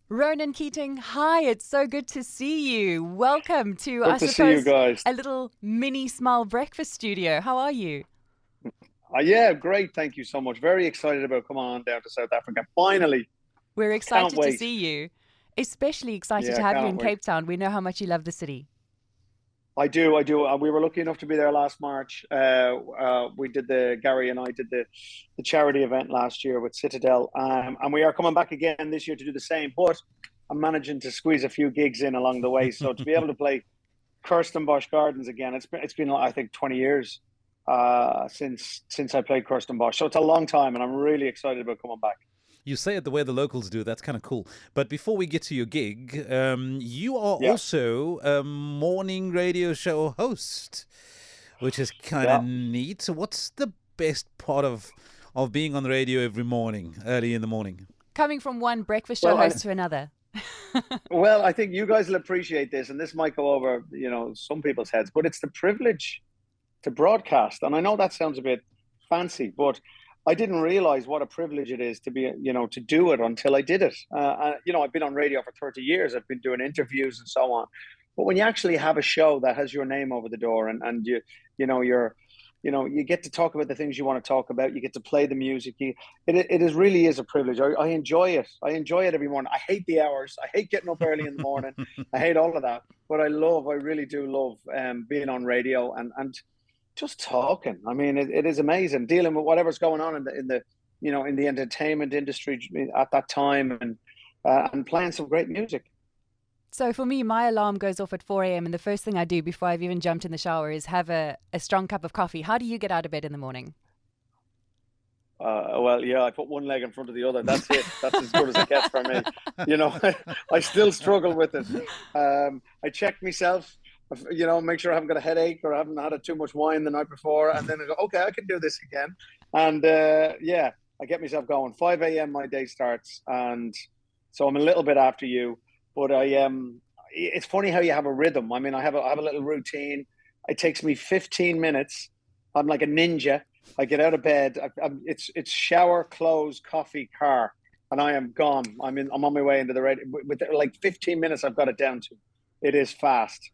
Ronan Keating, hi, it's so good to see you. Welcome to, Good I to see you suppose, guys. a little mini smile breakfast studio. How are you? Yeah, great. Thank you so much. Very excited about coming on down to South Africa. Finally, We're can't excited to wait. see you. Especially excited to Yeah, have you can't in wait. Cape Town. We know how much you love the city. I do. We were lucky enough to be there last March. We did Gary and I did the charity event last year with Citadel, and we are coming back again this year to do the same. But I'm managing to squeeze a few gigs in along the way, so to be able to play Kirstenbosch Gardens again, it's been I think 20 years since I played Kirstenbosch, so it's a long time, and I'm really excited about coming back. You say it the way the locals do. That's kind of cool. But before we get to your gig, you are Yeah, also a morning radio show host, which is kind yeah. of neat. So, what's the best part of being on the radio every morning, early in the morning? Coming from one breakfast show Well, I host to another. well, I think you guys will appreciate this, and this might go over, some people's heads, but it's the privilege to broadcast. And I know that sounds a bit fancy, but I didn't realize what a privilege it is to be, to do it until I did it. I've been on radio for 30 years. I've been doing interviews and so on. But when you actually have a show that has your name over the door, and you get to talk about the things you want to talk about. You get to play the music. Really is a privilege. I enjoy it. I enjoy it every morning. I hate the hours. I hate getting up early in the morning. I hate all of that. But I really do love being on radio and just talking. I mean, it is amazing dealing with whatever's going on in the entertainment industry at that time, and playing some great music. So for me, my alarm goes off at 4 a.m. and the first thing I do before I've even jumped in the shower is have a strong cup of coffee. How do you get out of bed in the morning? Well, yeah, I put one leg in front of the other. That's it. That's as good as it gets for me. I still struggle with it. I check myself, make sure I haven't got a headache or I haven't had too much wine the night before, and then I go, okay, I can do this again. And yeah, I get myself going. 5 a.m. my day starts, and so I'm a little bit after you, but it's funny how you have a rhythm. I mean, I have a little routine. It takes me 15 minutes. I'm like a ninja. I get out of bed. It's shower, clothes, coffee, car, and I am gone. I'm on my way into the radio. With like 15 minutes, I've got it down to. It is fast.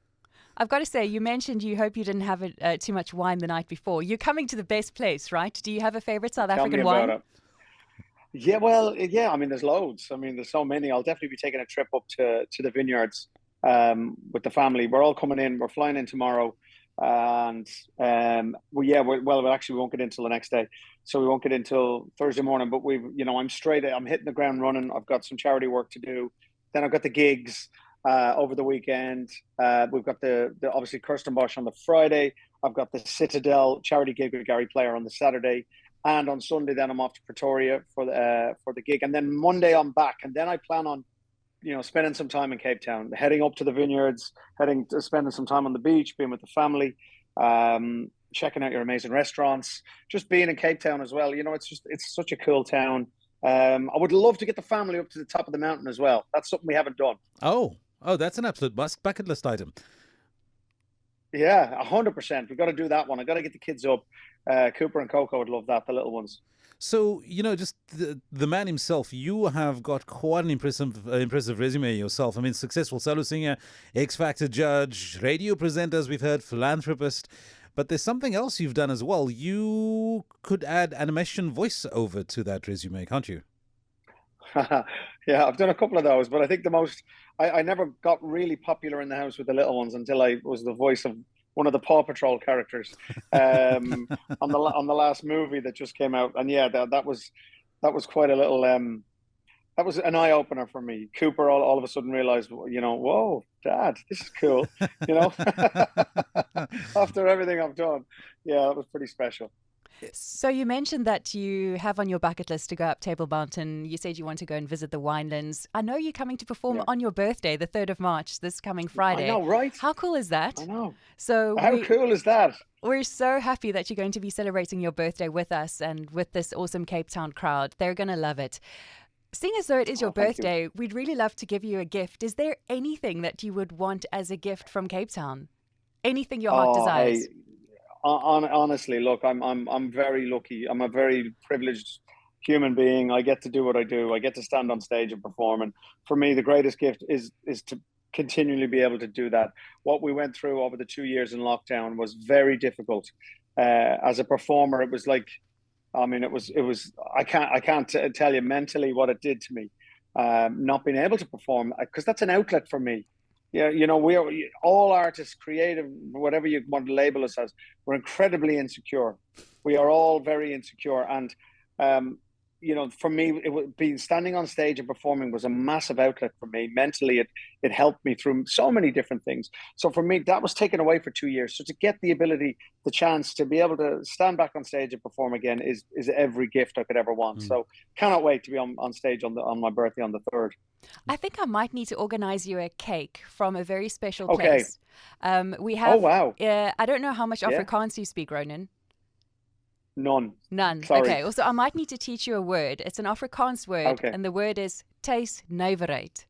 I've got to say, you mentioned you hope you didn't have too much wine the night before. You're coming to the best place, right? Do you have a favorite South Tell me African about wine? it. Yeah, well, yeah. I mean, there's loads. I mean, there's so many. I'll definitely be taking a trip up to the vineyards with the family. We're all coming in. We're flying in tomorrow, and we won't get in till the next day, so we won't get in till Thursday morning. But I'm hitting the ground running. I've got some charity work to do. Then I've got the gigs over the weekend. We've got the obviously Kirstenbosch on the Friday. I've got the Citadel charity gig with Gary Player on the Saturday. And on Sunday, then I'm off to Pretoria for the gig, and then Monday I'm back, and then I plan on, spending some time in Cape Town, heading up to the vineyards, spending some time on the beach, being with the family, checking out your amazing restaurants, just being in Cape Town as well. It's such a cool town. I would love to get the family up to the top of the mountain as well. That's something we haven't done. Oh, that's an absolute must bucket list item. Yeah, 100%. We've got to do that one. I got to get the kids up. Cooper and Coco would love that, the little ones. So, just the man himself, you have got quite an impressive resume yourself. I mean, successful solo singer, X Factor judge, radio presenter, as we've heard, philanthropist. But there's something else you've done as well. You could add animation voiceover to that resume, can't you? Yeah, I've done a couple of those, but I think I never got really popular in the house with the little ones until I was the voice of one of the Paw Patrol characters on the last movie that just came out. And yeah, that was quite a little that was an eye opener for me. Cooper all of a sudden realized, whoa, Dad, this is cool. You know, after everything I've done, yeah, that was pretty special. So you mentioned that you have on your bucket list to go up Table Mountain. You said you want to go and visit the winelands. I know you're coming to perform Yeah, on your birthday, the 3rd of March, this coming I Friday. know, right? How cool is that? I know. So How cool is that? we're so happy that you're going to be celebrating your birthday with us and with this awesome Cape Town crowd. They're going to love it. Seeing as though it is your Oh, thank you. birthday, we'd really love to give you a gift. Is there anything that you would want as a gift from Cape Town? Anything your heart Oh, hey, desires? honestly, look, I'm very lucky. I'm a very privileged human being. I get to do what I do. I get to stand on stage and perform. And for me, the greatest gift is to continually be able to do that. What we went through over the 2 years in lockdown was very difficult. As a performer, it was like, I mean, it was. I can't tell you mentally what it did to me, not being able to perform, because that's an outlet for me. Yeah, we are all artists, creative, whatever you want to label us as. We're incredibly insecure. We are all very insecure, and for me, being standing on stage and performing was a massive outlet for me. Mentally, it helped me through so many different things. So for me, that was taken away for 2 years. So to get the chance to be able to stand back on stage and perform again is every gift I could ever want. So cannot wait to be on stage on my birthday on the 3rd. I think I might need to organize you a cake from a very special Okay. place. We have. Oh, wow. I don't know how much Yeah. Afrikaans you speak, Ronan. None. Sorry. Okay. Also, I might need to teach you a word. It's an Afrikaans word, Okay. and the word is tuisnywerheid.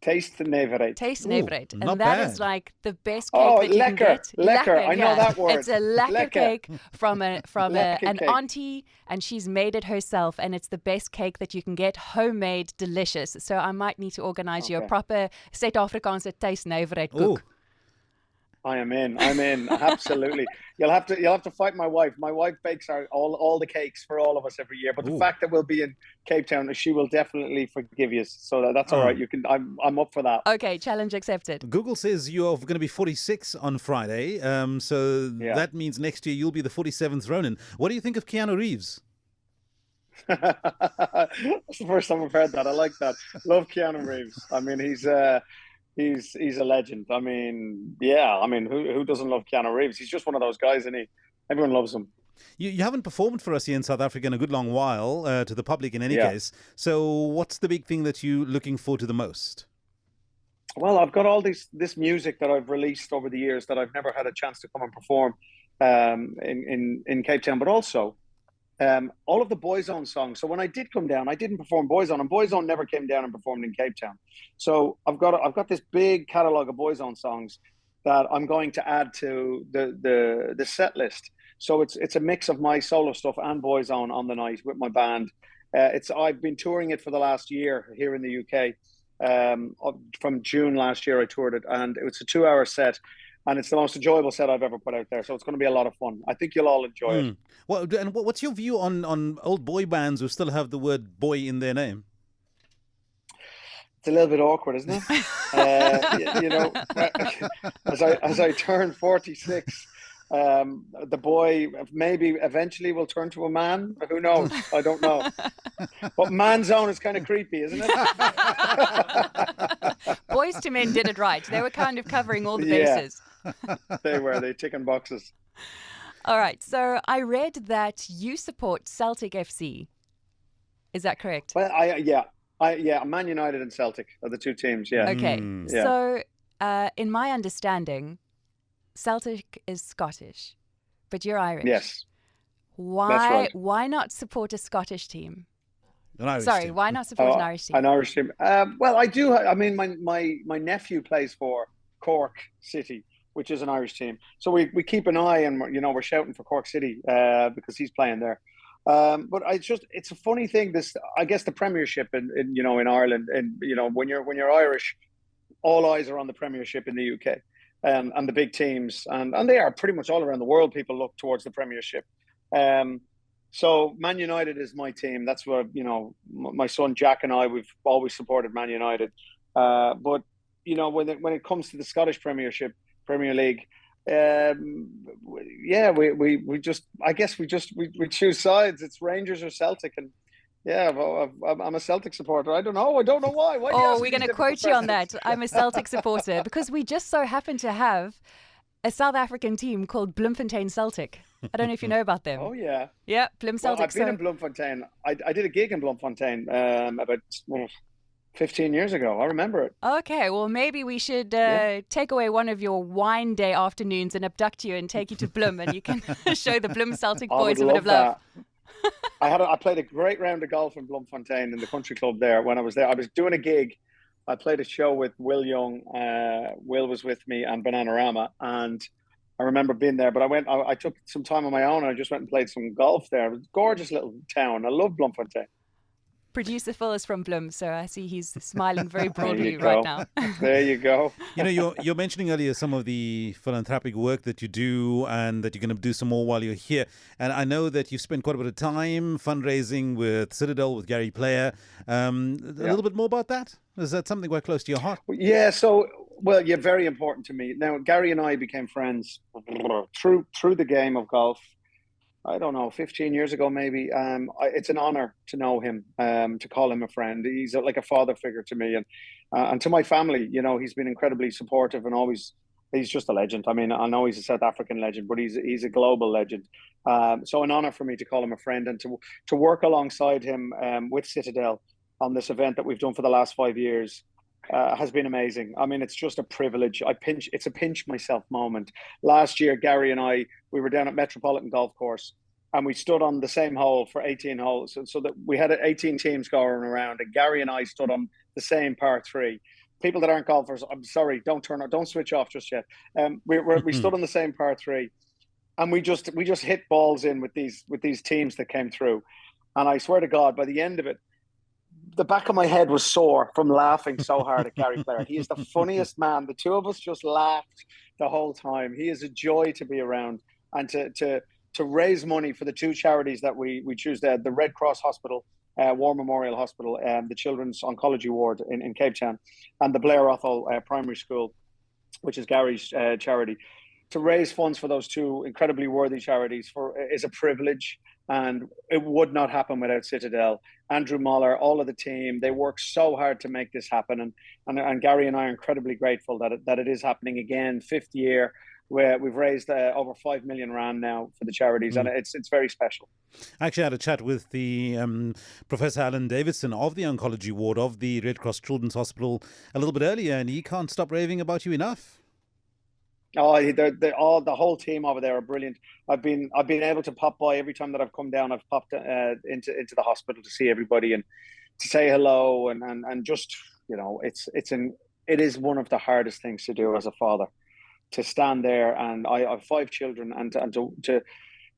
Tuisnywerheid. Tuisnywerheid. Not And that bad. is like the best cake that you can lekker. get. Lekker. I know yeah. that word. It's a lekker Lekker. cake from Lekker an cake. auntie, and she's made it herself, and it's the best cake that you can get, homemade, delicious. So I might need to organize you a Okay. proper Suid-Afrikaanse tuisnywerheid Ooh. koek. I am in. Absolutely. You'll have to fight my wife. My wife bakes all the cakes for all of us every year. But the Ooh. fact that we'll be in Cape Town, she will definitely forgive you. So that's all right. You can. I'm up for that. Okay, challenge accepted. Google says you're going to be 46 on Friday. So Yeah. that means next year you'll be the 47th Ronan. What do you think of Keanu Reeves? That's the first time I've heard that. I like that. Love Keanu Reeves. I mean, he's a legend. I mean, yeah. I mean, who doesn't love Keanu Reeves? He's just one of those guys, isn't he? Everyone loves him. You haven't performed for us here in South Africa in a good long while, to the public in any Yeah. case. So what's the big thing that you're looking forward to the most? Well, I've got all this music that I've released over the years that I've never had a chance to come and perform in Cape Town, but also all of the Boyzone songs. So when I did come down, I didn't perform Boyzone, and Boyzone never came down and performed in Cape Town. So I've got this big catalogue of Boyzone songs that I'm going to add to the set list. So it's a mix of my solo stuff and Boyzone on the night with my band. I've been touring it for the last year here in the UK. From June last year, I toured it, and it's a 2-hour set. And it's the most enjoyable set I've ever put out there. So it's going to be a lot of fun. I think you'll all enjoy it. Well, and what's your view on old boy bands who still have the word boy in their name? It's a little bit awkward, isn't it? As I turn 46, the boy maybe eventually will turn to a man. Who knows? I don't know. But Man's Own is kind of creepy, isn't it? Boys to Men did it right. They were kind of covering all the Yeah. bases. They ticking boxes. All right. So I read that you support Celtic FC. Is that correct? Well, Man United and Celtic are the two teams. Yeah. Okay. Yeah. So in my understanding, Celtic is Scottish, but you're Irish. Yes. Why? That's right. Why not support a Scottish team? An Irish Sorry, team. why not support an Irish team? An Irish team. Well, I do. I mean, my nephew plays for Cork City, which is an Irish team. So we keep an eye, and we're shouting for Cork City because he's playing there. But it's a funny thing. I guess the Premiership in Ireland, and when you're Irish, all eyes are on the Premiership in the UK, and the big teams, and they are pretty much all around the world. People look towards the Premiership. So Man United is my team. That's what my son Jack and we've always supported Man United. But when it comes to the Scottish Premiership, Premier League, we choose sides. It's Rangers or Celtic, and I'm a Celtic supporter. I don't know why. Why do you ask Oh, we're me going to these quote difficult you on that. questions? I'm a Celtic supporter because we just so happen to have a South African team called Bloemfontein Celtic. I don't know if you know about them. Oh yeah. Yeah, Bloem Well, Celtic. I've been in Bloemfontein. I did a gig in Bloemfontein about 15 years ago. I remember it. Okay, well, maybe we should take away one of your wine day afternoons and abduct you and take you to Bloem, and you can show the Bloem Celtic I boys would a bit of love. that. I played a great round of golf in Bloemfontein in the country club there when I was there. I was doing a gig. I played a show with Will Young. Will was with me and Bananarama, and I remember being there, but I took some time on my own and I just went and played some golf there. It was a gorgeous little town. I love Bloemfontein. Producer Phil is from Bloem, so I see he's smiling very There broadly you right go. now. There you go. You're mentioning earlier some of the philanthropic work that you do and that you're going to do some more while you're here. And I know that you've spent quite a bit of time fundraising with Citadel, with Gary Player. A little bit more about that? Is that something quite close to your heart? Yeah, yeah, very important to me. Now, Gary and I became friends through the game of golf. I don't know, 15 years ago, maybe. It's an honor to know him, to call him a friend. He's like a father figure to me and to my family. He's been incredibly supportive and always, he's just a legend. I mean, I know he's a South African legend, but he's a global legend. So an honor for me to call him a friend and to work alongside him with Citadel on this event that we've done for the last 5 years. Has been amazing. I mean, it's just a privilege. It's a pinch myself moment. Last year, Gary and we were down at Metropolitan Golf Course and we stood on the same hole for 18 holes. So that we had 18 teams going around and Gary and I stood on the same par 3. People that aren't golfers, I'm sorry, don't switch off just yet. We stood on the same par 3 and we just hit balls in with these teams that came through. And I swear to God, by the end of it, the back of my head was sore from laughing so hard at Gary Player. He is the funniest man. The two of us just laughed the whole time. He is a joy to be around and to raise money for the 2 charities that we choose there, the Red Cross Hospital, War Memorial Hospital, the Children's Oncology Ward in Cape Town, and the Blair Athol Primary School, which is Gary's charity. To raise funds for those 2 incredibly worthy charities is a privilege. And it would not happen without Citadel. Andrew Moller, all of the team, they work so hard to make this happen. And Gary and I are incredibly grateful that it is happening again, 5th year, where we've raised over 5 million rand now for the charities. And it's very special. I actually had a chat with the Professor Alan Davidson of the Oncology Ward of the Red Cross Children's Hospital a little bit earlier, and he can't stop raving about you enough. Oh, the whole team over there are brilliant. I've been able to pop by every time that I've come down. I've popped into the hospital to see everybody and to say hello and just it is one of the hardest things to do as a father, to stand there. And I have 5 children and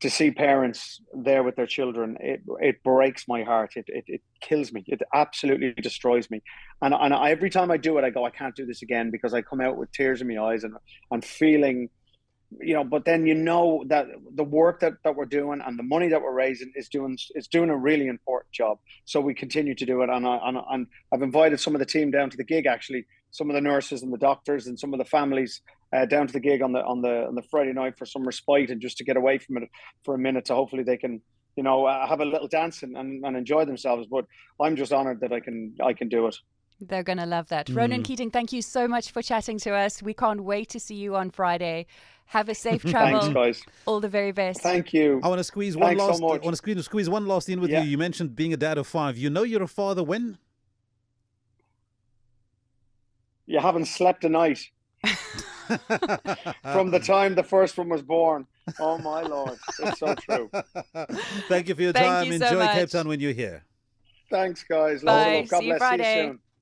to see parents there with their children, it breaks my heart. It kills me. It absolutely destroys me. And every time I do it, I go, I can't do this again, because I come out with tears in my eyes and feeling, but then that the work that we're doing and the money that we're raising is doing a really important job. So we continue to do it. And I've invited some of the team down to the gig, actually, some of the nurses and the doctors and some of the families down to the gig on the Friday night for some respite and just to get away from it for a minute. So hopefully they can, have a little dance and enjoy themselves. But I'm just honoured that I can do it. They're going to love that. Ronan Keating, thank you so much for chatting to us. We can't wait to see you on Friday. Have a safe travel. Thanks, guys. All the very best. Thank you. I want to squeeze one last in with you. You mentioned being a dad of 5. You know you're a father when? You haven't slept a night. From the time the first one was born. Oh my Lord. It's so true. Thank you for your time. Enjoy Cape Town when you're here. Thanks, guys. Bye. God See you bless Friday. you soon.